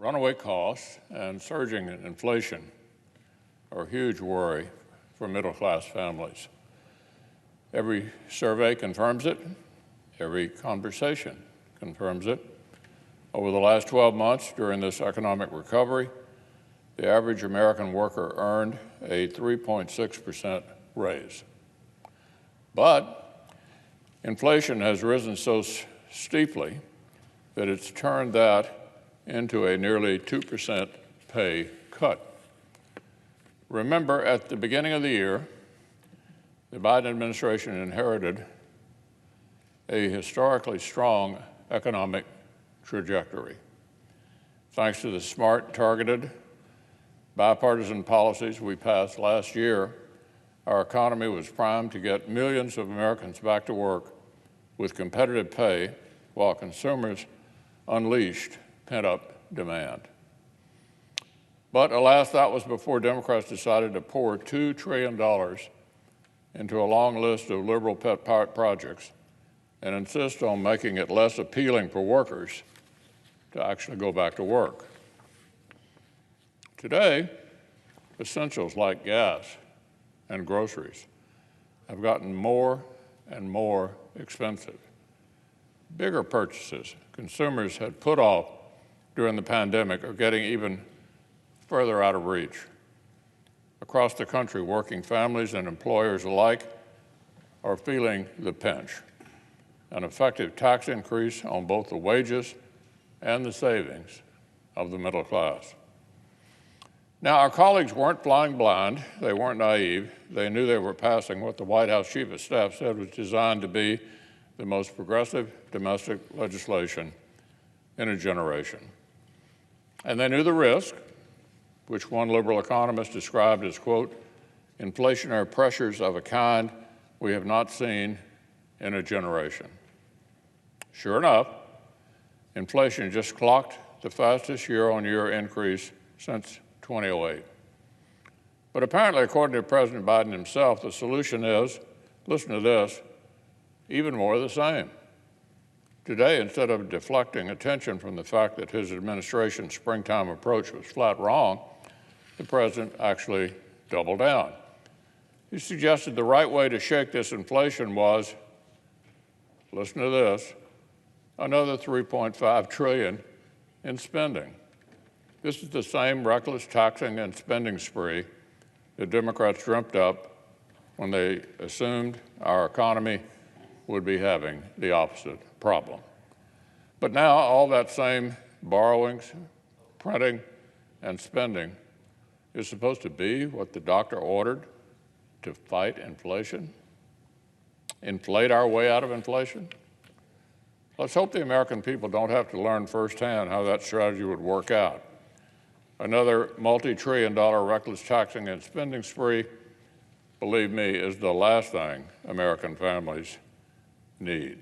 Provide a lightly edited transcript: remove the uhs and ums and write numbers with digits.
Runaway costs and surging inflation are a huge worry for middle-class families. Every survey confirms it. Every conversation confirms it. Over the last 12 months during this economic recovery, the average American worker earned a 3.6% raise. But inflation has risen so steeply that it's turned that into a nearly 2% pay cut. Remember, at the beginning of the year, the Biden administration inherited a historically strong economic trajectory. Thanks to the smart, targeted, bipartisan policies we passed last year, our economy was primed to get millions of Americans back to work with competitive pay while consumers unleashed pent-up demand. But alas, that was before Democrats decided to pour $2 trillion into a long list of liberal pet projects and insist on making it less appealing for workers to actually go back to work. Today, essentials like gas and groceries have gotten more and more expensive. Bigger purchases consumers had put off during the pandemic are getting even further out of reach. Across the country, working families and employers alike are feeling the pinch. An effective tax increase on both the wages and the savings of the middle class. Now, our colleagues weren't flying blind. They weren't naive. They knew they were passing what the White House Chief of Staff said was designed to be the most progressive domestic legislation in a generation. And they knew the risk, which one liberal economist described as, quote, inflationary pressures of a kind we have not seen in a generation. Sure enough, inflation just clocked the fastest year-on-year increase since 2008. But apparently, according to President Biden himself, the solution is, listen to this, even more of the same. Today, instead of deflecting attention from the fact that his administration's springtime approach was flat wrong, the president actually doubled down. He suggested the right way to shake this inflation was, listen to this, another $3.5 trillion in spending. This is the same reckless taxing and spending spree the Democrats dreamt up when they assumed our economy would be having the opposite problem. But now all that same borrowings, printing, and spending is supposed to be what the doctor ordered to fight inflation, inflate our way out of inflation. Let's hope the American people don't have to learn firsthand how that strategy would work out. Another multi-trillion-dollar reckless taxing and spending spree, believe me, is the last thing American families need.